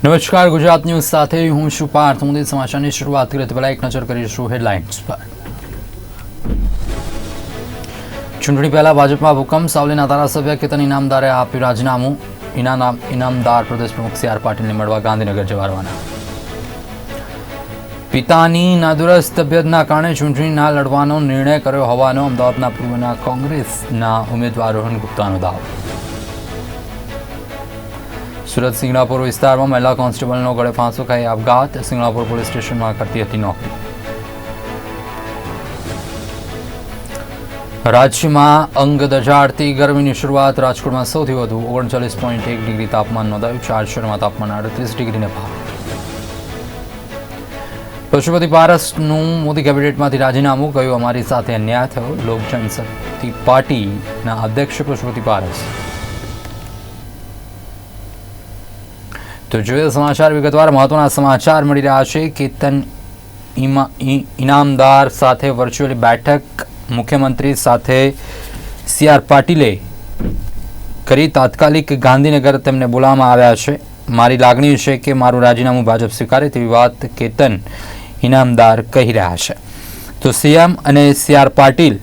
નમસ્કાર, ગુજરાત ન્યૂઝ સાથે હું છું પાર્થ. મોદી સમાચારની શરૂઆત કરીએ તો પહેલા એક નજર કરીશું હેડલાઇન્સ પર. ચૂંટણી પહેલા ભાજપમાં ભૂકંપ. સાવલીના ધારાસભ્ય કેતન ઇનામદારે આપ્યું રાજીનામું. ઇનામદાર પ્રદેશ પ્રમુખ સી આર પાટીલને મળવા ગાંધીનગર જવા રવાના. પિતાની નાદુરસ્ત તબિયતના કારણે ચૂંટણી ના લડવાનો નિર્ણય કર્યો હોવાનો અમદાવાદના પૂર્વના કોંગ્રેસના ઉમેદવાર રોહન ગુપ્તાનો દાવો. સુરત સિંગણાપુર વિસ્તારમાં મહિલા કોન્સ્ટેબલનો ગળે ફાંસો ખાઈ આપઘાત. સિંગણાપુર પોલીસ સ્ટેશનમાં કરતી હતી નોકરી. રાજ્યમાં અંગ દજાડતી ગરમીની શરૂઆત. રાજકોટમાં સૌથી વધુ 39.1 ડિગ્રી તાપમાન નોંધાયું. 4 શહેરોમાં તાપમાન 38 ડિગ્રીને પાર. પશુપતિ પારસનું મોદી કેબિનેટમાંથી રાજીનામું. કહ્યું, અમારી સાથે અન્યાય થયો. લોક જનશક્તિ પાર્ટીના અધ્યક્ષ પશુપતિ પારસ. તો જોઈએ સમાચાર વિગતવાર. મહત્વના સમાચાર મળી રહ્યા છે. કેતન ઇનામદાર સાથે વર્ચ્યુઅલી બેઠક મુખ્યમંત્રી સાથે સી આર પાટીલે કરી. તાત્કાલિક ગાંધીનગર તેમને બોલાવવામાં આવ્યા છે. મારી લાગણી છે કે મારું રાજીનામું ભાજપ સ્વીકારે તેવી વાત કેતન ઇનામદાર કહી રહ્યા છે. તો સીએમ અને સી આર પાટીલ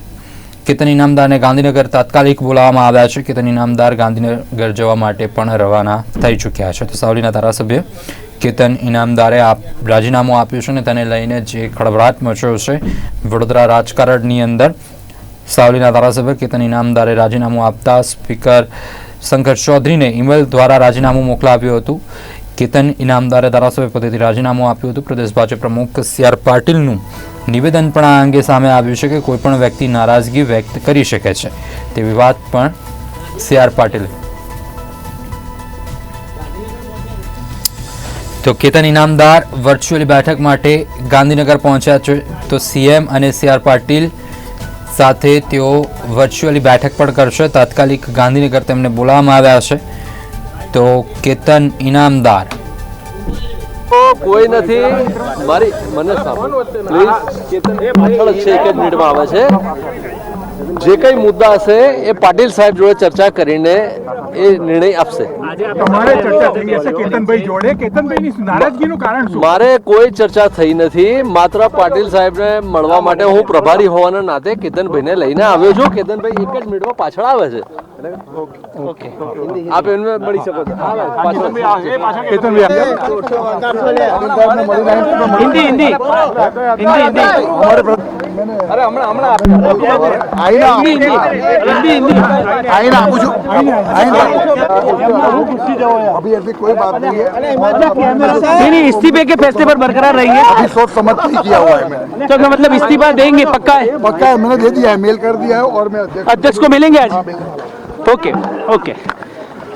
કેતન ઇનામદારને ગાંધીનગર તાત્કાલિક બોલાવવામાં આવ્યા છે. કેતન ઇનામદાર ગાંધીનગર જવા માટે પણ રવાના થઈ ચૂક્યા છે. તો સાવલીના ધારાસભ્ય કેતન ઇનામદારે રાજીનામું આપ્યું છે અને તેને લઈને જે ખળભળાટ મચ્યો છે વડોદરા રાજકારણની અંદર. સાવલીના ધારાસભ્ય કેતન ઇનામદારે રાજીનામું આપતા સ્પીકર શંકર ચૌધરીને ઈમેલ દ્વારા રાજીનામું મોકલાવ્યું હતું. કેતન ઇનામદારે ધારાસભ્ય પદેથી રાજીનામું આપ્યું હતું. પ્રદેશ ભાજપ પ્રમુખ સી આર પાટીલનું નિવેદન પણ આ અંગે સામે આવ્યું છે કે કોઈપણ વ્યક્તિ નારાજગી વ્યક્ત કરી શકે છે તેવી વાત પણ સી આર પાટીલ. તો કેતન ઇનામદાર વર્ચ્યુઅલી બેઠક માટે ગાંધીનગર પહોંચ્યા છે. તો સીએમ અને સી આર પાટીલ સાથે તેઓ વર્ચ્યુઅલી બેઠક પણ કરશે. તાત્કાલિક ગાંધીનગર તેમને બોલાવવામાં આવ્યા છે. તો કેતન ઇનામદાર કોઈ નથી. મારી મને પ્લીઝ કેતન પાછળ છે, એક જ મિનિટમાં આવે છે. જે કઈ મુદ્દા હશે એ પાટીલ સાહેબ જોડે ચર્ચા કરીને એ નિર્ણય આપશે. મારે કોઈ ચર્ચા થઈ નથી. માત્ર પાટીલ સાહેબને મળવા માટે હું પ્રભારી હોવાના નાતે કેતનભાઈને લઈને આવ્યો છું. કેતનભાઈ એક જ મિનિટમાં પાછળ આવે છે. આપ એમને મળી શકો છો. अभी ऐसी कोई बात नहीं है. इस्तीफे के फैसले पर बरकरार रहेंगे. अभी सोच समझ नहीं किया हुआ है मैंने. तो मतलब इस्तीफा देंगे पक्का है? पक्का है, मैंने दे दिया है, मेल कर दिया है और मैं अध्यक्ष को मिलेंगे आज. Okay okay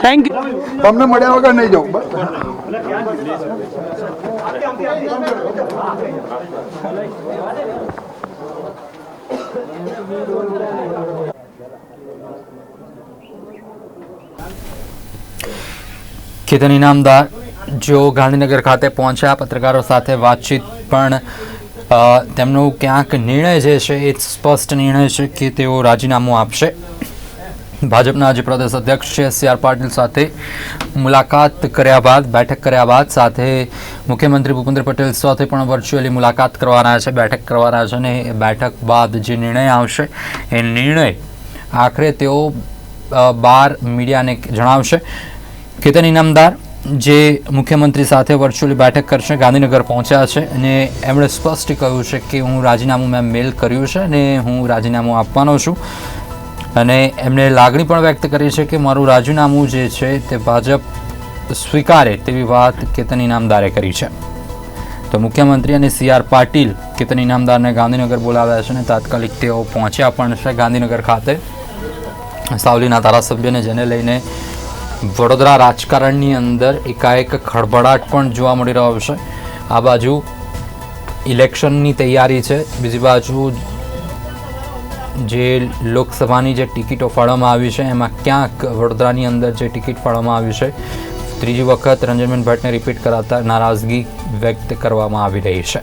thank you. તમને મળ્યા વગર નહીં જાઉં. કેતન ઇનામદાર જો ગાંધીનગર ખાતે પહોંચ્યા, પત્રકારો સાથે વાતચીત પણ તેમનો ક્યાંક નિર્ણય જે છે એ સ્પષ્ટ નિર્ણય છે કે તેઓ રાજીનામું આપશે. ભાજપના આજે પ્રદેશ અધ્યક્ષ છે સી આર પાટીલ સાથે મુલાકાત કર્યા બાદ, બેઠક કર્યા બાદ સાથે મુખ્યમંત્રી ભૂપેન્દ્ર પટેલ સાથે પણ વર્ચ્યુઅલી મુલાકાત કરવાના છે, બેઠક કરવાના છે. અને એ બેઠક બાદ જે નિર્ણય આવશે એ નિર્ણય આખરે તેઓ બહાર મીડિયાને જણાવશે. કેતન ઇનામદાર જે મુખ્યમંત્રી સાથે વર્ચ્યુઅલી બેઠક કરશે, ગાંધીનગર પહોંચ્યા છે અને એમણે સ્પષ્ટ કહ્યું છે કે હું રાજીનામું મેં મેલ કર્યું છે અને હું રાજીનામું આપવાનો છું. અને એમણે લાગણી પણ વ્યક્ત કરી છે કે મારું રાજીનામું જે છે તે ભાજપ સ્વીકારે તેવી વાત કેતન ઇનામદારે કરી છે. તો મુખ્યમંત્રી અને સી આર પાટીલ કેતન ઇનામદારને ગાંધીનગર બોલાવ્યા છે અને તાત્કાલિક તેઓ પહોંચ્યા પણ છે ગાંધીનગર ખાતે. સાવલીના ધારાસભ્યને જેને લઈને વડોદરા રાજકારણની અંદર એકાએક ખળભળાટ પણ જોવા મળી રહ્યો છે. આ બાજુ ઇલેક્શનની તૈયારી છે, બીજી બાજુ જે લોકસભાની જે ટિકિટો ફાળવવામાં આવી છે એમાં ક્યાંક વડોદરાની અંદર જે ટિકિટ ફાળવવામાં આવી છે ત્રીજી વખત રંજનબેન ભટ્ટને રિપીટ કરાતા નારાજગી વ્યક્ત કરવામાં આવી રહી છે.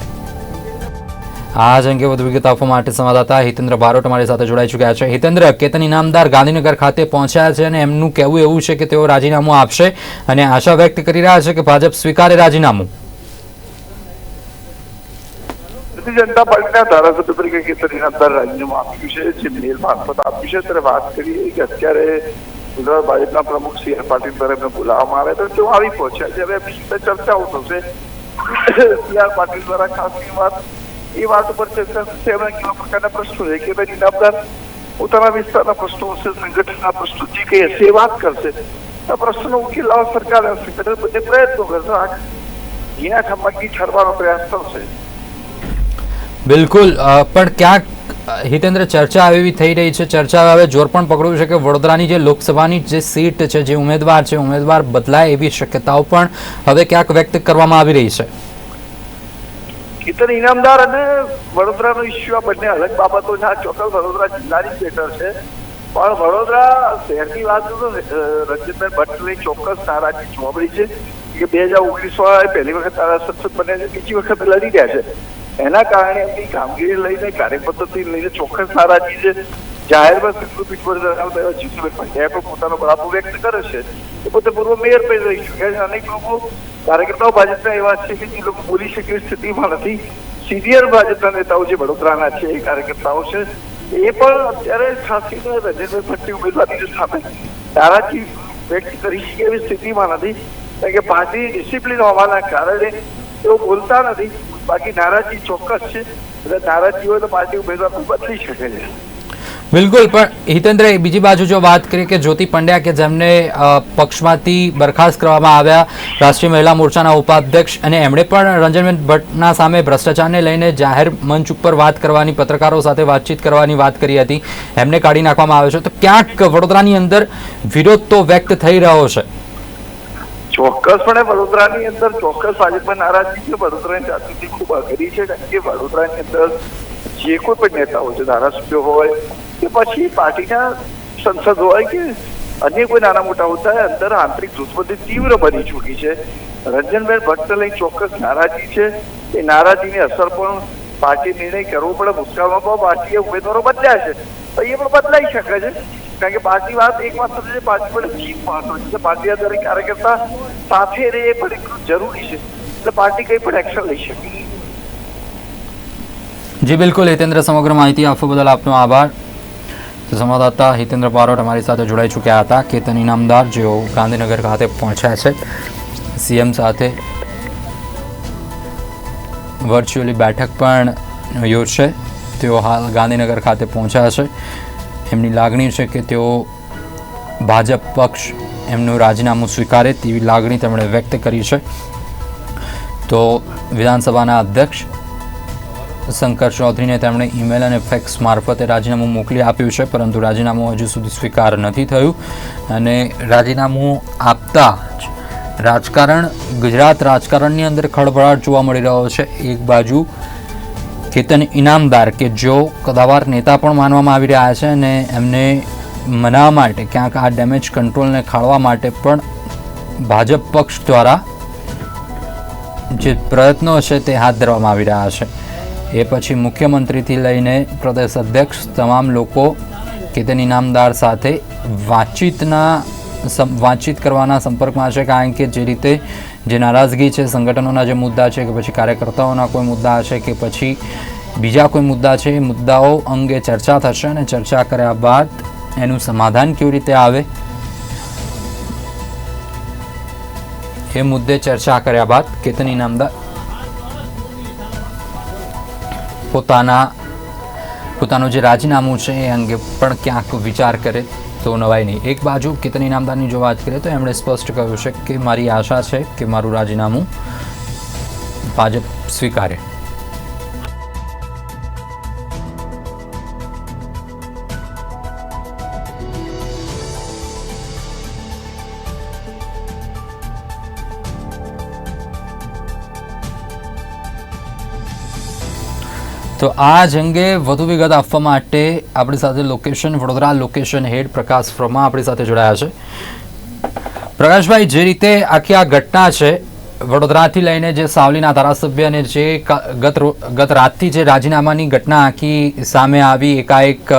આ જ અંગે વધુ વિગત આપવા માટે સંવાદદાતા હિતેન્દ્ર બારોટ અમારી સાથે જોડાઈ ચૂક્યા છે. હિતેન્દ્ર, કેતન ઇનામદાર ગાંધીનગર ખાતે પહોંચ્યા છે અને એમનું કહેવું એવું છે કે તેઓ રાજીનામું આપશે અને આશા વ્યક્ત કરી રહ્યા છે કે ભાજપ સ્વીકારે રાજીનામું. ભારતીય જનતા પાર્ટીના ધારાસભ્ય તરીકે કેતન ઇનામદાર રાજીનામું આપ્યું છે, જે મેલ મારફત આપ્યું છે. ત્યારે વાત કરીએ કે અત્યારે ગુજરાત ભાજપના પ્રમુખ સી.આર. પાટીલ દ્વારા એમને બોલાવવામાં આવ્યા હતા, તેઓ આવી પહોંચ્યા છે. હવે એમની સાથે ચર્ચાઓ થશે. સી.આર. પાટીલ દ્વારા ખાસની વાત એ વાત ઉપર ચર્ચા થશે એમના કેવા પ્રકારના પ્રશ્નો છે. કેતન ઇનામદાર પોતાના વિસ્તારના પ્રશ્નો હશે, સંગઠનના પ્રશ્નો જે કઈ હશે એ વાત કરશે. આ પ્રશ્નનો ઉકેલ લાવવા સરકાર હશે, બધે પ્રયત્નો કરશે. અહીંયા ખંભાતથી ઠરવાનો પ્રયાસ થશે. બિલકુલ, પણ ક્યાંક હિતેન્દ્ર ચર્ચા એવી થઈ રહી છે, ચર્ચા હવે જોર પણ પકડ્યું છે કે વડોદરાની જે લોકસભાની જે સીટ છે, જે ઉમેદવાર છે, ઉમેદવાર બદલાય એવી શક્યતાઓ પણ હવે ક્યાંક વ્યક્ત કરવામાં આવી રહી છે. કેતન ઇનામદાર અને વડોદરાનો ઇસ્યુ આ બંને અલગ બાબતો છે. આ ચોક્કસ વડોદરા જિલ્લાની બેટર છે, પણ વડોદરા શહેરની વાત કરું રંજનભાઈ ભટ્ટની ચોક્કસ નારાજગી જોવા મળી છે કે 2019 પહેલી વખત ધારાસભ્ય બન્યા છે, બીજી વખત લડી રહ્યા છે. એના કારણે એમની કામગીરી લઈને, કાર્યપદ્ધતિ લઈને ચોક્કસ નારાજગી છે. જાહેરમાં પીઠ પર ધરાવતા એવા જીતુભાઈ પંડ્યા પણ પોતાનો બળાપો વ્યક્ત કરે છે. એ પોતે પૂર્વ મેયર પણ રહી ચૂક્યા છે. અનેક લોકો કાર્યકર્તાઓ ભાજપના એવા છે કે જે લોકો બોલી શકે એવી સ્થિતિમાં નથી. સિનિયર ભાજપના નેતાઓ જે વડોદરાના છે એ કાર્યકર્તાઓ છે, એ પણ અત્યારે ખાસ કરીને રંજનભાઈ ભટ્ટની ઉમેદવારની સામે નારાજગી વ્યક્ત કરી શકે એવી સ્થિતિમાં નથી, કારણ કે પાર્ટી ડિસિપ્લિન હોવાના કારણે તેઓ બોલતા નથી. બાકી નારાજગી ચોક્કસ છે. એટલે નારાજગી હોય તો પાર્ટી ઉમેદવાર બદલી શકે છે. બિલકુલ, પણ હિતેન્દ્ર, બીજી બાજુ જો વાત કરીએ કે જ્યોતિ પંડ્યા કે જેમને પક્ષમાંથી બરખાસ્ત કરવામાં આવ્યા, રાષ્ટ્રીય મહિલા મોરચાના ઉપાધ્યક્ષ, અને એમણે પણ રંજનબેન ભટ્ટના સામે ભ્રષ્ટાચારને લઈને જાહેર મંચ ઉપર વાત કરવાની, પત્રકારો સાથે વાતચીત કરવાની વાત કરી હતી, એમને કાઢી નાખવામાં આવ્યો છે. તો ક્યાંક વડોદરાની અંદર વિરોધ તો વ્યક્ત થઈ રહ્યો છે. ચોક્કસપણે વડોદરાની અંદર ચોક્કસ ભાજપમાં નારાજગી છે. વડોદરાની જાગૃતિ ખૂબ અઘરી છે, કારણ કે વડોદરાની અંદર જે કોઈ પણ નેતાઓ છે, ધારાસભ્યો હોય કે પછી પાર્ટીના સંસદ હોય કે અન્ય કોઈ નાના મોટા હોદ્દા, અંદર આંતરિક દુશ્મની તીવ્ર બની ચૂકી છે. રંજનબેન ભટ્ટને લઈ ચોક્કસ નારાજગી છે. એ નારાજગીની અસર પણ પાર્ટી નિર્ણય કરવો પડે મુશ્કેલમાં પણ પાર્ટીએ ઉમેદવારો બદલ્યા છે, તો એ પણ બદલાઈ શકે છે. કારણ કે પાર્ટી વાત એક માત્ર છે, પાર્ટી પણ જીત મહત્વની છે. પાર્ટી દરેક કાર્યકર્તા સાથે રહે એ પણ એટલું જરૂરી છે. એટલે પાર્ટી કંઈ પણ એક્શન લઈ શકે. જી બિલકુલ હિતેન્દ્ર, સમગ્ર માહિતી આપવા બદલ આપનો આભાર. સંવાદદાતા હિતેન્દ્ર બારોટ અમારી સાથે જોડાઈ ચૂક્યા હતા. કેતન ઇનામદાર જેઓ ગાંધીનગર ખાતે પહોંચ્યા છે, સીએમ સાથે વર્ચ્યુઅલી બેઠક પણ યોજશે. તેઓ હાલ ગાંધીનગર ખાતે પહોંચ્યા છે. એમની લાગણી છે કે તેઓ ભાજપ પક્ષ એમનું રાજીનામું સ્વીકારે તેવી લાગણી તેમણે વ્યક્ત કરી છે. તો વિધાનસભાના અધ્યક્ષ શંકર ચૌધરીને તેમણે ઈમેલ અને ફેક્સ મારફતે રાજીનામું મોકલી આપ્યું છે, પરંતુ રાજીનામું હજુ સુધી સ્વીકાર નથી થયું. અને રાજીનામું આપતા જ ગુજરાત રાજકારણની અંદર ખળભળાટ જોવા મળી રહ્યો છે. એક બાજુ કેતન ઇનામદાર કે જો કદાવાર નેતા પણ માનવામાં આવી રહ્યા છે અને એમને મનાવવા માટે, ક્યાંક આ ડેમેજ કંટ્રોલને ખાળવા માટે પણ ભાજપ પક્ષ દ્વારા જે પ્રયત્નો છે તે હાથ ધરવામાં આવી રહ્યા છે. એ પછી મુખ્યમંત્રીથી લઈને પ્રદેશ અધ્યક્ષ તમામ લોકો કેતન ઇનામદાર સાથે વાતચીત કરવાના સંપર્કમાં છે, કારણ કે જે રીતે જે નારાજગી છે, સંગઠનોના જે મુદ્દા છે કે પછી કાર્યકર્તાઓના કોઈ મુદ્દા છે કે પછી બીજા કોઈ મુદ્દા છે, એ મુદ્દાઓ અંગે ચર્ચા થશે અને ચર્ચા કર્યા બાદ એનું સમાધાન કેવી રીતે આવે એ મુદ્દે ચર્ચા કર્યા બાદ કેતન ઇનામદાર પોતાનું જે રાજીનામું છે એ અંગે પણ ક્યાંક વિચાર કરે તો નવાય નહીં. એક બાજુ કેતન ઇનામદારની જો વાત કરીએ તો એમણે સ્પષ્ટ કહ્યું છે કે મારી આશા છે કે મારું રાજીનામું ભાજપ સ્વીકારે. તો આ જ અંગે વધુ વિગત આપવા માટે આપણી સાથે વડોદરા લોકેશન હેડ પ્રકાશ ફ્રોમા આપણી સાથે જોડાયા છે. પ્રકાશભાઈ, જે રીતે આખી આ ઘટના છે વડોદરાથી લઈને જે સાવલીના ધારાસભ્યને જે ગત રાતથી જે રાજીનામાની ઘટના આખી સામે આવી, એકાએક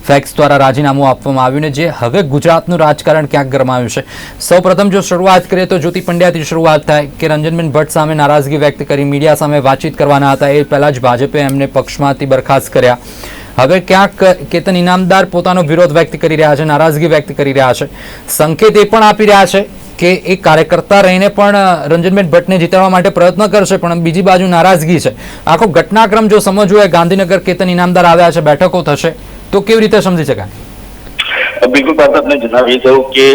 ફેક્સ દ્વારા રાજીનામું આપવામાં આવ્યું ને જે હવે ગુજરાતનું રાજકારણ ક્યાંક ગરમાયું છે. સૌપ્રથમ જો શરૂઆત કરીએ તો જ્યોતિ પંડ્યાથી શરૂઆત થાય કે રંજનબેન ભટ્ટ સામે નારાજગી વ્યક્ત કરી, મીડિયા સામે વાતચીત કરવાના હતા, એ પહેલાં જ ભાજપે એમને પક્ષમાંથી બરખાસ્ત કર્યા. હવે ક્યાંક કેતન ઇનામદાર પોતાનો વિરોધ વ્યક્ત કરી રહ્યા છે, નારાજગી વ્યક્ત કરી રહ્યા છે, સંકેત એ પણ આપી રહ્યા છે કે એક કાર્યકર્તા રહીને પણ રંજનબેન ભટ્ટને જીતાડવા માટે પ્રયત્ન કરશે, પણ બીજી બાજુ નારાજગી છે. આખો ઘટનાક્રમ જો સમજવો હોય, ગાંધીનગર કેતન ઇનામદાર આવ્યા છે, બેઠકો થશે, તો કેવી રીતે સમજી શકાય? બિલકુલ વાત આપને જણાવી દઉં કે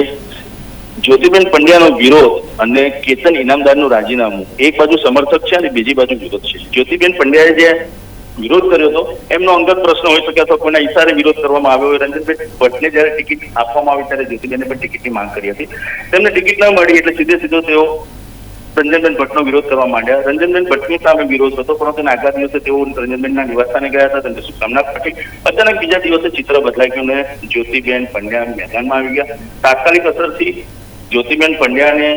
જ્યોતિબેન પંડ્યાનો વિરોધ અને કેતન ઇનામદારનું રાજીનામું એક બાજુ સમર્થક છે અને બીજી બાજુ વિરોધ છે. જ્યોતિબેન પંડ્યાએ જે વિરોધ કર્યો હતો એમનો અંગત પ્રશ્ન હોઈ શકે અથવા કોઈના ઈશારે વિરોધ કરવામાં આવ્યો હોય. રંજનબેન ભટ્ટને જયારે ટિકિટ આપવામાં આવી ત્યારે જ્યોતિબેને પણ ટિકિટની માંગ કરી હતી. તેમને ટિકિટ ન મળી એટલે સીધો તેઓ રંજનબેન ભટ્ટનો વિરોધ કરવા માંડ્યા. રંજનબેન ભટ્ટની સામે વિરોધ હતો, પરંતુ આગલા દિવસે તેઓ રંજનબેનના નિવાસસ્થાને ગયા હતા, તેમને શુભકામના પાઠવી. અચાનક બીજા દિવસે ચિત્ર બદલાઈ ગયું અને જ્યોતિબેન પંડ્યા મેદાનમાં આવી ગયા. તાત્કાલિક અસરથી જ્યોતિબેન પંડ્યાને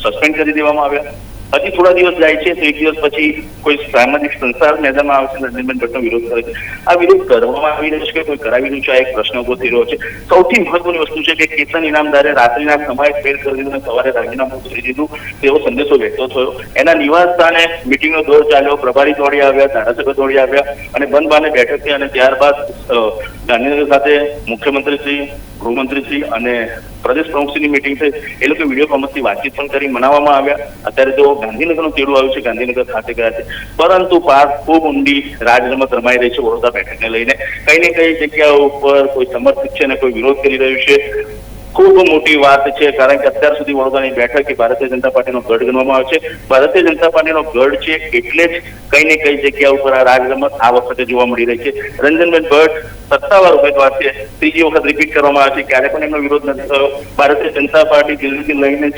સસ્પેન્ડ કરી દેવામાં આવ્યા. હજી થોડા દિવસ જાય છે તો એક દિવસ પછી કોઈ સામાજિક સંસ્થા મેદાનમાં આવે છે, રંજનબેન ભટ્ટનો વિરોધ કરે છે. આ વિરોધ કરવામાં આવી રહ્યો છે કે કોઈ કરાવી રહ્યું છે, આ એક પ્રશ્ન ઉભો થઈ રહ્યો છે. સૌથી મહત્વની વસ્તુ છે કે કેતન ઇનામદારે રાત્રિના સમયે ફેર કરી દીધું, સવારે રાજીનામું કરી દીધું તેવો સંદેશો વહેતો થયો. એના નિવાસ સ્થાને મિટિંગનો દોર ચાલ્યો, પ્રભારી દોડી આવ્યા, ધારાસભ્ય દોડી આવ્યા અને બંધ બાને બેઠક થઈ અને ત્યારબાદ ગાંધીનગર ખાતે મુખ્યમંત્રી શ્રી, ગૃહમંત્રી શ્રી અને પ્રદેશ પ્રમુખશ્રીની મિટિંગ થઈ. એ લોકો વિડીયો કોન્ફરન્સથી વાતચીત પણ કરી, મનાવવામાં આવ્યા. અત્યારે તેઓ ગાંધીનગરનું તેડું આવ્યું છે, ગાંધીનગર ખાતે ગયા છે. પરંતુ પાર ખૂબ ઊંડી રાજરમત રમાઈ રહી છે વડોદરા બેઠકને લઈને. કઈ ને કઈ જગ્યાઓ ઉપર કોઈ સમર્થિત છે અને કોઈ વિરોધ કરી રહ્યું છે. ખૂબ મોટી વાત છે, કારણ કે અત્યાર સુધી વડોદરાની બેઠક એ ભારતીય જનતા પાર્ટીનો ગઢ ગણવામાં આવે છે. ભારતીય જનતા પાર્ટીનો ગઢ છે એટલે જ કઈ ને કઈ જગ્યા ઉપર આ રાજરમત આ વખતે જોવા મળી રહી છે. રંજનબેન ભટ્ટ સત્તાવાર ઉમેદવાર છે, ત્રીજી વખત રિપીટ કરવામાં આવે છે, ક્યારે પણ એમનો વિરોધ નથી થયો. ભારતીય જનતા પાર્ટી દિલ્હીથી લઈને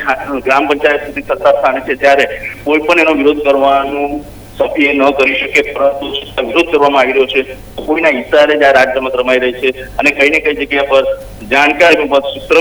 ગ્રામ પંચાયત સુધી સત્તા સ્થાને છે, ત્યારે કોઈ પણ એનો વિરોધ કરવાનું સભ્ય ન કરી શકે, પરંતુ વિરોધ કરવામાં આવી રહ્યો છે. કોઈના ઈશારે જ આ રાજરમત રમાઈ રહી છે અને કઈ ને કઈ જગ્યા પર જાણકારી સૂત્ર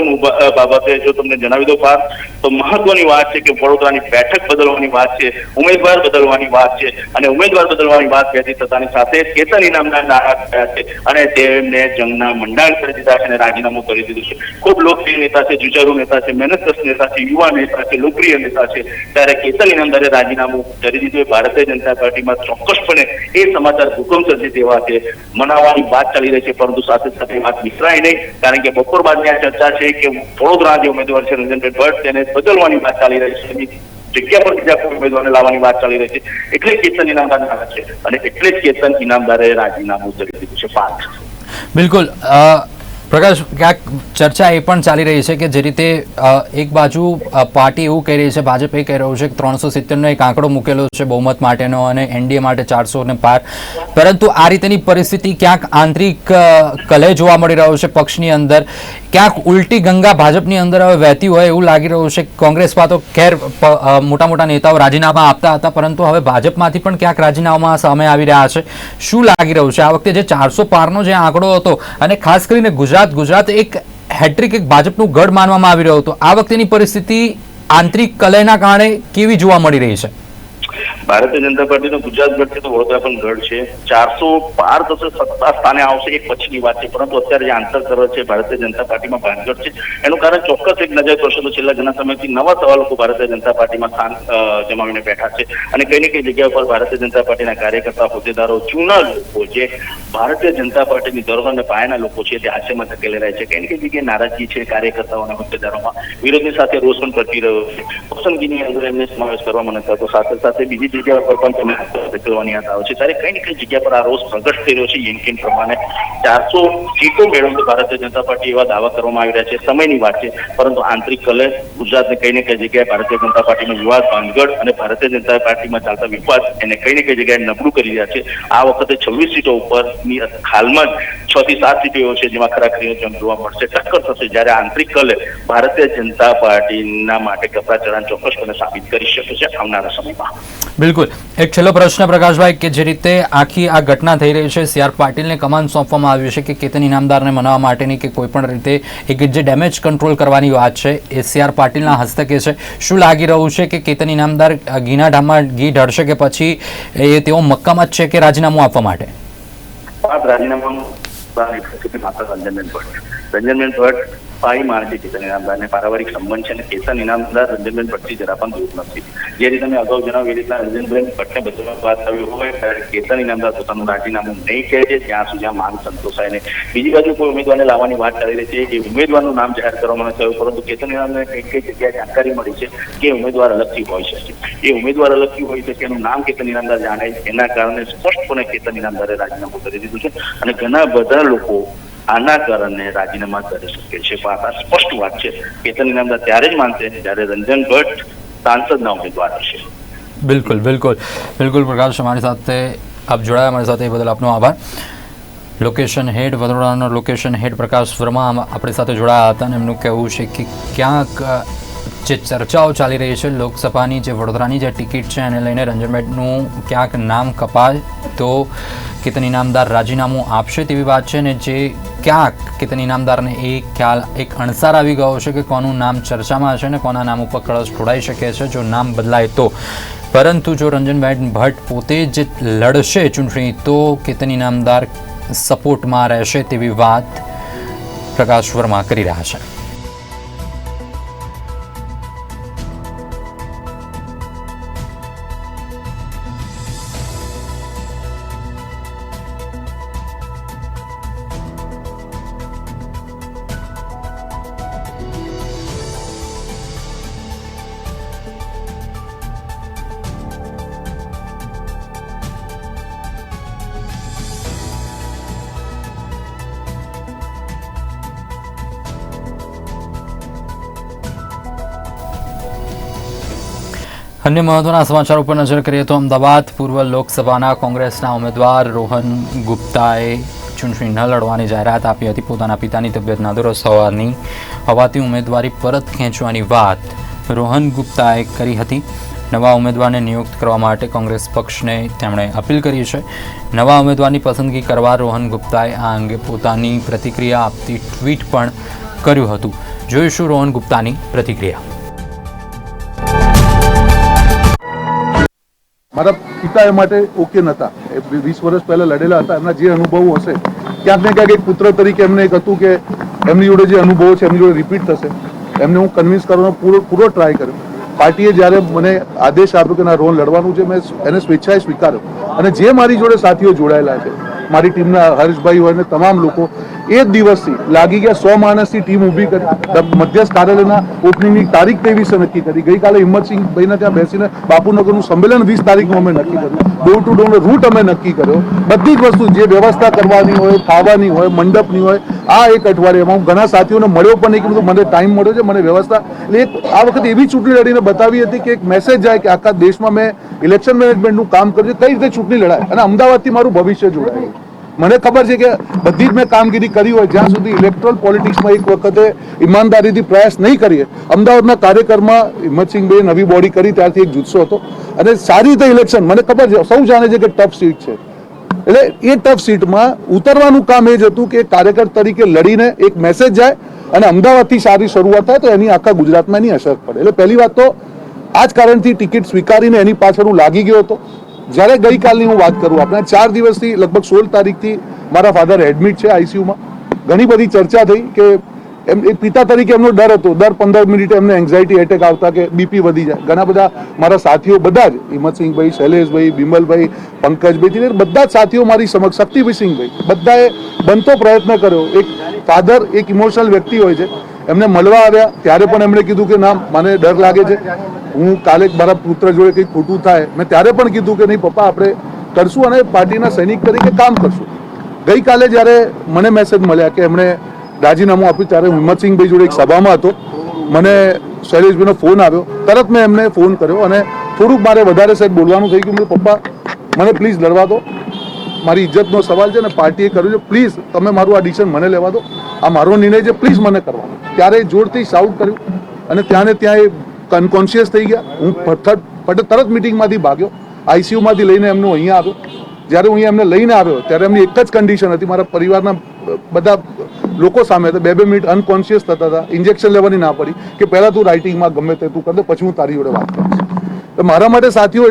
બાબતે જો તમને જણાવી દો પાર, તો મહત્વની વાત છે કે વડોદરાની બેઠક બદલવાની વાત છે, ઉમેદવાર બદલવાની વાત છે અને ઉમેદવાર બદલવાની વાત કહેતી થતાની સાથે કેતન ઇનામદાર નારાજ થયા છે અને તેમને જંગના મંડાણ કરી દીધા છે અને રાજીનામું કરી દીધું છે. ખૂબ લોકપ્રિય નેતા છે, જુચારુ નેતા છે, મહેનતકશ નેતા છે, યુવા નેતા છે, લોકપ્રિય નેતા છે, ત્યારે કેતન ઇનામદારે રાજીનામું કરી દીધું. ભારતીય જનતા પાર્ટીમાં ચોક્કસપણે એ સમાચાર ભૂકંપ સર્જી તેવા છે. મનાવવાની વાત ચાલી રહી છે, પરંતુ સાથે સાથે વાત વિસરાય નહીં, કારણ કે બપોર બાદની આ ચર્ચા છે કે વડોદરા જે ઉમેદવાર છે રંજનબેન ભટ્ટ, તેને બદલવાની વાત ચાલી રહી છે. જગ્યા પર બીજા કોઈ ઉમેદવારને લાવવાની વાત ચાલી રહી છે. એટલે કેતન ઇનામદાર નારાજ છે અને એટલે જ કેતન ઇનામદારે રાજીનામું કરી દીધું છે. પાર્થ બિલકુલ પ્રકાશ, ક્યાંક ચર્ચા એ પણ ચાલી રહી છે કે જે રીતે એક બાજુ પાર્ટી એવું કહી રહી છે, ભાજપ એ કહી રહ્યું છે કે 370નો એક આંકડો મૂકેલો છે બહુમત માટેનો અને એનડીએ માટે 400 ને પાર, પરંતુ આ રીતેની પરિસ્થિતિ ક્યાંક આંતરિક કલહ જોવા મળી રહ્યો છે પક્ષની અંદર. ક્યાંક ઉલટી ગંગા ભાજપની અંદર હવે વહેતી હોય એવું લાગી રહ્યું છે. કોંગ્રેસમાં તો ખેર મોટા મોટા નેતાઓ રાજીનામા આપતા હતા, પરંતુ હવે ભાજપમાંથી પણ ક્યાંક રાજીનામા સામે આવી રહ્યા છે. શું લાગી રહ્યું છે આ વખતે જે 400 પારનો જે આંકડો હતો અને ખાસ કરીને ગુજરાત એક હેટ્રિક એક ભાજપનું ગઢ માનવામાં આવી રહ્યો હતો, આ વખતેની પરિસ્થિતિ આંતરિક કલહના કારણે કેવી જોવા મળી રહી છે? ભારતીય જનતા પાર્ટીનો ગુજરાત ગઢ છે તો વડોદરા પણ ગઢ છે. 400 પાર થશે, સત્તા સ્થાને આવશે એ પછીની વાત છે, પરંતુ અત્યારે જે આંતર કલહ છે ભારતીય જનતા પાર્ટીમાં ભાંગડ છે, એનું કારણ ચોક્કસ એક નજર કરશો તો છેલ્લા ઘણા સમયથી નવા સવા લોકો ભારતીય જનતા પાર્ટીમાં સ્થાન જમાવીને બેઠા છે અને કઈ ને કઈ જગ્યા પર ભારતીય જનતા પાર્ટીના કાર્યકર્તા, હોદ્દેદારો, જૂના લોકો જે ભારતીય જનતા પાર્ટીની ધરોહર અને પાયાના લોકો છે તે હાસ્યમાં ધકેલી રહ્યા છે. કઈ ને કઈ જગ્યાએ નારાજગી છે કાર્યકર્તાઓ અને હોદ્દેદારોમાં. વિરોધની સાથે રોષ પણ પ્રગટી રહ્યો છે. પસંદગીની અંદર એમને સમાવેશ કરવામાં નથી આવતો. સાથે સાથે બીજી જગ્યા પર પણ તમે ધકેલવાની યાદ આવે છે, ત્યારે કઈ ને કઈ જગ્યા પર આ રોષ પ્રગટ થઈ રહ્યો છે. યેનકેન પ્રમાણે 400 સીટો મેળવતો ભારતીય જનતા પાર્ટી એવા દાવા કરવામાં આવી રહ્યા છે. સમયની વાત છે, પરંતુ આંતરિક કલહ ગુજરાતને કઈ ને કઈ જગ્યાએ ભારતીય જનતા પાર્ટીનો વિવાદ ભાંગડ અને ભારતીય જનતા પાર્ટીમાં ચાલતા વિવાદ એને કઈ ને કઈ જગ્યાએ નબળું કરી રહ્યા છે. આ વખતે 26 સીટો ઉપરની હાલમાં જ 6 થી 7 સીટો છે જેમાં ખરાખરીનો જંગ જોવા મળશે, ટક્કર થશે. જ્યારે આંતરિક કલહ ભારતીય જનતા પાર્ટીના માટે કપરા ચઢાણ ચોક્કસપણે સાબિત કરી શકે છે આવનારા સમયમાં. બિલકુલ. એક છેલ્લો પ્રશ્ન પ્રકાશભાઈ, કે જે રીતે આખી આ ઘટના થઈ રહી છે, સી આર પાટીલને કમાન સોંપવામાં આવી આવ્યું છે કે કેતન ઇનામદારને મનાવવા માટેની કે કોઈ પણ રીતે એક જે ડેમેજ કંટ્રોલ કરવાની વાત છે એ CR પાટીલના હસ્તકે છે. શું લાગી રહ્યું છે કે કેતન ઇનામદાર ઘીના ઢામમાં ઘી ઢળશે કે પછી એ તેઓ મક્કમ જ છે કે રાજીનામું આપવા માટે? રાજીનામાનું માત્ર રંજનબેન ભટ્ટ ભાઈ માણસી કેતન ઇનામદારને પારિવારિક સંબંધ છે અને કેતન ઇનામદાર રંજનબેન ભટ્ટથી જરા પણ દૂર નથી. જે રીતે મેં અગાઉ જણાવ્યું એ રીતના રંજનબેન ભટ્ટને બધામાં વાત થવી હોય ત્યારે કેતન ઇનામદાર પોતાનું રાજીનામું નહીં કહે છે જ્યાં સુધી આ માંગ સંતોષાય નહીં. બીજી બાજુ કોઈ ઉમેદવારને લાવવાની વાત કરી રહી છે એ ઉમેદવારનું નામ જાહેર કરવામાં નથી આવ્યું, પરંતુ કેતન ઇનામદારને કઈ જગ્યાએ જાણકારી મળી છે કે ઉમેદવાર અલગથી હોઈ શકે. એ ઉમેદવાર અલગથી હોઈ શકે એનું નામ કેતન ઇનામદાર જાણે એના કારણે સ્પષ્ટપણે કેતન ઇનામદારે રાજીનામું કરી દીધું છે અને ઘણા બધા લોકો આના કારણે રાજીનામા કરી શકે છે. પણ આ સ્પષ્ટ વાત છે, કેતન ઇનામદાર ત્યારે જ માનશે જ્યારે રંજન ભટ્ટ સાંસદના ઉમેદવાર હશે. બિલકુલ બિલકુલ બિલકુલ પ્રકાશ, અમારી સાથે આપ જોડાયા, અમારી સાથે એ બદલ આપનો આભાર. લોકેશન હેડ વડોદરાનો લોકેશન હેડ પ્રકાશ વર્મા આપણી સાથે જોડાયા હતા અને એમનું કહેવું છે કે ક્યાંક જે ચર્ચાઓ ચાલી રહી છે લોકસભાની જે વડોદરાની જે ટિકિટ છે એને લઈને રંજનબેનનું ક્યાંક નામ કપાય તો કેતન ઇનામદાર રાજીનામું આપશે તેવી વાત છે ને જે ક્યાંક કેતન ઇનામદારને એ ખ્યાલ એક અણસાર આવી ગયો છે કે કોનું નામ ચર્ચામાં હશે ને કોના નામ ઉપર કળશ ઢોળાઈ શકે છે જો નામ બદલાય તો. પરંતુ જો રંજનબેન ભટ્ટ પોતે જ લડશે ચૂંટણી તો કેતન ઇનામદાર સપોર્ટમાં રહેશે તેવી વાત પ્રકાશ વર્મા કરી રહ્યા છે. અન્ય મહત્વના સમાચાર ઉપર નજર કરીએ તો અમદાવાદ પૂર્વ લોકસભાના કોંગ્રેસના ઉમેદવાર રોહન ગુપ્તાએ ચૂંટણી ન લડવાની જાહેરાત આપી હતી. પોતાના પિતાની તબિયત નાદુરસ્ત હોવાથી ઉમેદવારી પરત ખેંચવાની વાત રોહન ગુપ્તાએ કરી હતી. નવા ઉમેદવારને નિયુક્ત કરવા માટે કોંગ્રેસ પક્ષને તેમણે અપીલ કરી છે. નવા ઉમેદવારની પસંદગી કરવા રોહન ગુપ્તાએ આ અંગે પોતાની પ્રતિક્રિયા આપતી ટ્વીટ પણ કર્યું હતું. જોઈશું રોહન ગુપ્તાની પ્રતિક્રિયા. મારા પિતા એ માટે ઓકે નહોતા, 20 વર્ષ પહેલા લડેલા હતા. એમના જે અનુભવો હશે ક્યાંક ને ક્યાંક એક પુત્ર તરીકે એમને એક હતું કે એમની જોડે જે અનુભવો છે એમની જોડે રિપીટ થશે. એમને હું કન્વિન્સ કરવાનો પૂરો ટ્રાય કર્યો. પાર્ટીએ જ્યારે મને આદેશ આપ્યો કે ના રોહન લડવાનું છે, મેં એને સ્વેચ્છાએ સ્વીકાર્યો. અને જે મારી જોડે સાથીઓ જોડાયેલા છે, મારી ટીમના હર્ષભાઈ હોય ને તમામ લોકો, એ જ દિવસથી લાગી ગયા 100 માણસની ટીમ ઊભી કરી. મધ્યસ્થ કાર્યાલયના ઓપનિંગની તારીખ 23 નક્કી કરી. ગઈકાલે હિંમતસિંહ ભાઈને ત્યાં બેસીને બાપુનગરનું સંમેલન 20 તારીખનું અમે નક્કી કર્યું. ડોર ટુ ડોરનો રૂટ અમે નક્કી કર્યો. બધી જ વસ્તુ જે વ્યવસ્થા કરવાની હોય, ખાવાની હોય, મંડપની હોય, આ એક અઠવાડિયામાં હું ઘણા સાથીઓને મળ્યો પણ નહીં, કીધું મને ટાઈમ મળ્યો છે, મને વ્યવસ્થા. એટલે આ વખતે એવી ચૂંટણી લડીને બતાવી હતી કે એક મેસેજ જાય કે આખા દેશમાં મેં ઇલેક્શન મેનેજમેન્ટનું કામ કર્યું છે, કઈ રીતે ચૂંટણી લડાય અને અમદાવાદથી મારું ભવિષ્ય જોડાય. મને ખબર છે કે બધી જ મેં કામગીરી કરી હોય, જ્યાં સુધી ઇલેક્ટ્રોલ પોલિટિક્સમાં એક વખતે ઈમાનદારીથી પ્રયાસ નહીં કરીએ. અમદાવાદના કાર્યકરમાં હિંમતસિંહભાઈએ નવી બોડી કરી ત્યારથી એક જુસ્સો હતો અને સારી રીતે ઇલેક્શન, મને ખબર છે, સૌ જાણે છે કે ટફ સીટ છે. એટલે એ ટફ સીટમાં ઉતરવાનું કામ એ જ હતું કે કાર્યકર તરીકે લડીને એક મેસેજ જાય અને અમદાવાદથી સારી શરૂઆત થાય તો એની આખા ગુજરાતમાં એની અસર પડે. એટલે પહેલી વાત તો આ જ કારણથી ટિકિટ સ્વીકારીને એની પાછળ હું લાગી ગયો હતો. જ્યારે ગઈકાલની હું વાત કરું, આપણે 4 દિવસથી લગભગ 16 તારીખથી મારા ફાધર એડમિટ છે આઈસીયુમાં. ઘણી બધી ચર્ચા થઈ કે એમ એક પિતા તરીકે એમનો ડર હતો, દર 15 મિનિટે એમને એન્ઝાયટી એટેક આવતા કે બીપી વધી જાય. ઘણા બધા મારા સાથીઓ, બધા જ હિંમતસિંહભાઈ, શૈલેષભાઈ, બિમલભાઈ, પંકજભાઈ, બધા જ સાથીઓ મારી સમક્ષ, શક્તિસિંહભાઈ, બધાએ બનતો પ્રયત્ન કર્યો. એક ફાધર એક ઇમોશનલ વ્યક્તિ હોય છે, એમને મળવા આવ્યા ત્યારે પણ એમણે કીધું કે ના, મને ડર લાગે છે, હું કાલે મારા પુત્ર જોડે કંઈક ખોટું થાય. મેં ત્યારે પણ કીધું કે નહીં પપ્પા, આપણે કરશું અને પાર્ટીના સૈનિક તરીકે કામ કરશું. ગઈકાલે જ્યારે મને મેસેજ મળ્યા કે એમણે રાજીનામું આપ્યું, ત્યારે હિંમતસિંહભાઈ જોડે એક સભામાં હતો, મને શૈલેષભાઈનો ફોન આવ્યો. તરત મેં એમને ફોન કર્યો અને થોડુંક મારે વધારે સાહેબ બોલવાનું થઈ ગયું. પપ્પા, મને પ્લીઝ લડવા દો, મારી ઇજ્જતનો સવાલ છે ને પાર્ટીએ કર્યું છે, પ્લીઝ તમે મારું આ ડિસિઝન મને લેવા દો, આ મારો નિર્ણય છે, પ્લીઝ મને કરવાનો. ત્યારે જોરથી શાઉટ કર્યું અને ત્યાં ને ત્યાં એ અનકોન્શિયસ થઈ ગયા. હું તરત મિટિંગમાંથી ભાગ્યો, આઈસીયુમાંથી લઈને એમનું અહીંયા આવ્યો. જ્યારે હું એમને લઈને આવ્યો ત્યારે એમની એક જ કન્ડિશન હતી, મારા પરિવારના બધા લોકો સામે હતા, 2 મિનિટ અનકોન્શિયસ થતા હતા, ઇન્જેક્શન લેવાની ના પડી કે પહેલાં તું રાઇટિંગમાં ગમે તે તું કર દે, પછી હું તારી જોડે વાત કરીશ. તો મારા માટે સાથીઓ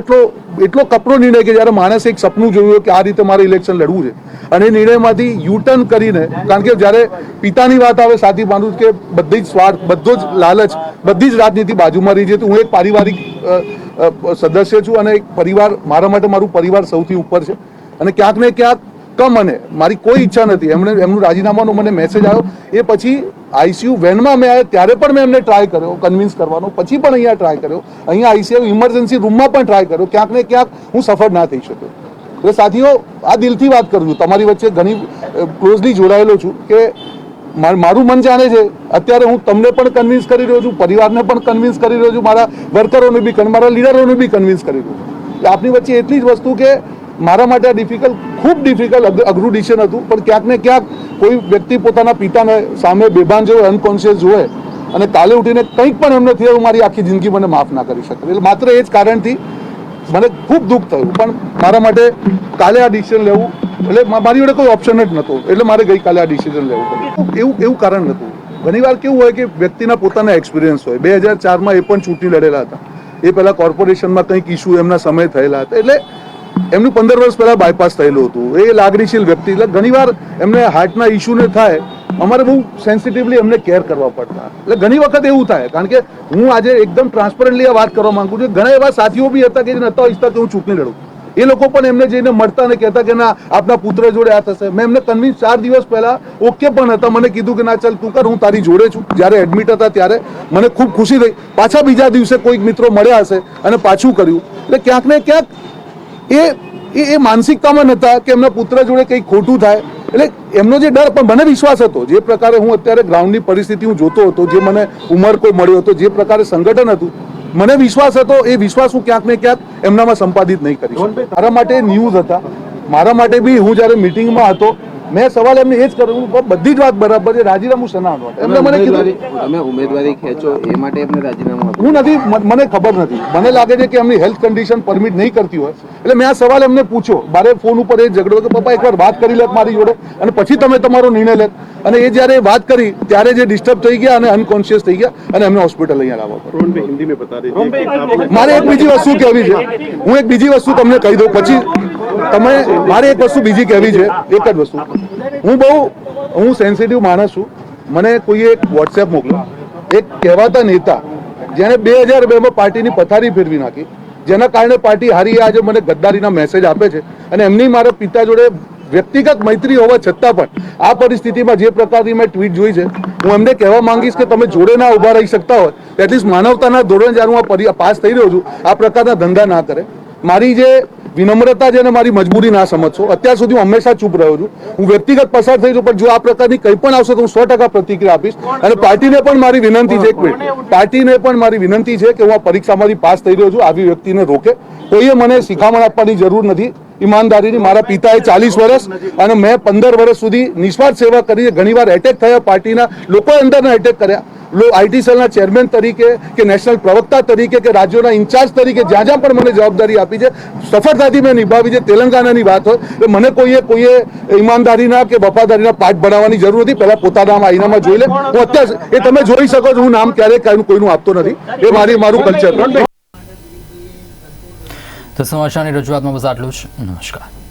એટલો કપરો નિર્ણય કે જ્યારે માણસે એક સપનું જોયું કે આ રીતે મારે ઇલેક્શન લડવું છે અને એ નિર્ણયમાંથી યુટર્ન કરીને, કારણ કે જ્યારે પિતાની વાત આવે સાથી માનું કે બધી જ સ્વાર્થ, બધો જ લાલચ, બધી જ રાજનીતિ બાજુમાં રહી છે. તો હું એક પારિવારિક સદસ્ય છું અને એક પરિવાર, મારા માટે મારું પરિવાર સૌથી ઉપર છે અને ક્યાંક ને ક્યાંક મને મારી કોઈ ઈચ્છા નથી. એમનું રાજીનામાનો મને મેસેજ આવ્યો એ પછી આઈસીયુ વેનમાં મેં આવ્યા ત્યારે પણ મેં એમને ટ્રાય કર્યો કન્વિન્સ કરવાનો, પછી પણ અહીંયા ટ્રાય કર્યો, અહીંયા આઈસીયુ ઇમરજન્સી રૂમમાં પણ ટ્રાય કર્યો, ક્યાંક ને ક્યાંક હું સફળ ના થઈ શક્યો. એટલે સાથીઓ, આ દિલથી વાત કરું છું, તમારી વચ્ચે ઘણી ક્લોઝલી જોડાયેલો છું કે મારું મન જાણે છે. અત્યારે હું તમને પણ કન્વિન્સ કરી રહ્યો છું, પરિવારને પણ કન્વિન્સ કરી રહ્યો છું, મારા વર્કરોને બી, મારા લીડરોને બી કન્વિન્સ કરી રહ્યો છું. એટલે આપની વચ્ચે એટલી જ વસ્તુ કે મારા માટે આ ખૂબ ડિફિકલ્ટ અઘરું ડિસિઝન હતું, પણ ક્યાંક ને ક્યાંક કોઈ વ્યક્તિ પોતાના પિતાને સામે બેભાન જોવે, અનકોન્શિયસ જોવે અને કાલે ઉઠીને કંઈક પણ એમને થયું, મારી આખી જિંદગી મને માફ ના કરી શકે. એટલે માત્ર એ જ કારણથી મને ખૂબ દુઃખ થયું, પણ મારા માટે કાલે આ ડિસિઝન લેવું, એટલે મારી જોડે કોઈ ઓપ્શન જ નહોતો, એટલે મારે ગઈકાલે આ ડિસિઝન લેવું પડ્યું. એવું કારણ નહોતું. ઘણીવાર કેવું હોય કે વ્યક્તિના પોતાના એક્સપિરિયન્સ હોય. 2004માં એ પણ ચૂંટણી લડેલા હતા, એ પહેલાં કોર્પોરેશનમાં કંઈક ઇસ્યુ એમના સમય થયેલા હતા, એટલે એમનું 15 વર્ષ પહેલાં બાયપાસ થયેલું હતું. એ લાગણીશીલ વ્યક્તિ, એટલે ઘણીવાર એમને હાર્ટના ઇસ્યુને થાય, અમારે બહુ સેન્સિટિવલી એમને કેર કરવા પડતા. એટલે ઘણી વખત એવું થાય, કારણ કે હું આજે એકદમ ટ્રાન્સપરન્ટલી આ વાત કરવા માંગુ છું. ઘણા એવા સાથીઓ બી હતા કે જે નહોતા ઈચ્છતા કે હું ચૂંટણી લડું, એ લોકો પણ એમને જઈને મળતા અને કહેતા કે ના આપના પુત્ર જોડે આ થશે. મેં એમને કન્વિન્સ 4 દિવસ પહેલા ઓકે પણ હતા, મને કીધું કે ના ચાલ તું કર, હું તારી જોડે છું. જ્યારે એડમિટ હતા ત્યારે મને ખૂબ ખુશી થઈ. પાછા બીજા દિવસે કોઈક મિત્રો મળ્યા હશે અને પાછું કર્યું. એટલે ક્યાંક ને ક્યાંક એ માનસિકતામાં નહોતા કે એમના પુત્ર જોડે કંઈક ખોટું થાય. એટલે એમનો જે ડર, પણ મને વિશ્વાસ હતો, જે પ્રકારે હું અત્યારે ગ્રાઉન્ડની પરિસ્થિતિ હું જોતો હતો, જે મને ઉમરકો મળ્યો હતો, જે પ્રકારે સંગઠન હતું, મને વિશ્વાસ હતો. એ વિશ્વાસ હું ક્યાંક ને ક્યાંક એમનામાં સંપાદિત નહીં કરી શકું. મારા માટે ન્યૂઝ હતા, મારા માટે બી હું જ્યારે મિટિંગમાં હતો મેં સવાલ એમને એ જ કર્યો, બધી જ વાત બરાબર છે, રાજીનામું શેના માટે? એમને મને કીધું તમે ઉમેદવારી ખેંચો એ માટે એમને રાજીનામું આપ્યું. હું નથી, મને ખબર નથી, મને લાગે છે કે એમની હેલ્થ કન્ડિશન પરમિટ નહીં કરતી હોય. એટલે મેં આ સવાલ એમને પૂછ્યો, મારે ફોન ઉપર એ ઝઘડો કે પપ્પા એકવાર વાત કરી લે મારી જોડે અને પછી તમે તમારો નિર્ણય લે. અને એ જ્યારે વાત કરી ત્યારે જે ડિસ્ટર્બ થઈ ગયા અને અનકોન્શિયસ થઈ ગયા અને એમને હોસ્પિટલ અહીંયા લાવવા પડ્યું. મારે એક બીજી વસ્તુ કહેવી છે, હું એક બીજી વસ્તુ તમને કહી દઉં પછી તમે, મારે એક વસ્તુ બીજી કહેવી છે, એક જ વસ્તુ. હું સેન્સિટિવ માણસ છું. મને કોઈએ એક વોટ્સએપ મોકલ્યો, એક કહેવાતા નેતા જેને 2002માં પાર્ટીની પથારી ફેરવી નાખી, જેના કારણે પાર્ટી હારી, આજે મને ગદ્દારીના મેસેજ આપે છે. અને એમની મારા પિતા જોડે વ્યક્તિગત મૈત્રી હોવા છતાં પણ આ પરિસ્થિતિમાં જે પ્રકારની મેં ટ્વીટ જોઈ છે, હું એમને કહેવા માંગીશ કે તમે જોડે ના ઊભા રહી શકતા હોય એટલીસ્ટ માનવતાના ધોરણે જ્યારે હું પાસ થઈ રહ્યો છું, આ પ્રકારના ધંધા ના કરે. મારી જે વિનમ્રતા છે ને મારી મજબૂરી ના સમજશો. અત્યાર સુધી હું હંમેશા ચૂપ રહ્યો છું, હું વ્યક્તિગત પસાર થઈ છું, પણ જો આ પ્રકારની કંઈ પણ આવશે તો હું 100% પ્રતિક્રિયા આપીશ. અને પાર્ટીને પણ મારી વિનંતી છે, એક મિનિટ, પાર્ટીને પણ મારી વિનંતી છે કે હું આ પરીક્ષામાંથી પાસ થઈ રહ્યો છું, આવી વ્યક્તિને રોકે. કોઈએ મને શિખામણ આપવાની જરૂર નથી ઈમાનદારીની. મારા પિતાએ 40 વર્ષ અને મેં 15 વર્ષ સુધી નિસ્વાર્થ સેવા કરી. ઘણીવાર એટેક થયા, પાર્ટીના લોકોએ અંદરના એટેક કર્યા. આઈટી સેલના ચેરમેન તરીકે કે નેશનલ પ્રવક્તા તરીકે કે રાજ્યોના ઇન્ચાર્જ તરીકે જ્યાં જ્યાં પણ મને જવાબદારી આપી છે, સફળતાથી મેં નિભાવી છે. તેલંગાણાની વાત હોય તો મને કોઈએ ઈમાનદારીના કે વફાદારીના પાઠ ભણાવવાની જરૂર નથી. પહેલા પોતાના આઈનામાં જોઈ લે. હું અત્યારે એ તમે જોઈ શકો છો, હું નામ ક્યારેય કોઈનું આપતો નથી, એ મારું કલ્ચર. તો સમાચારની રજૂઆતમાં બસ આટલું જ. નમસ્કાર.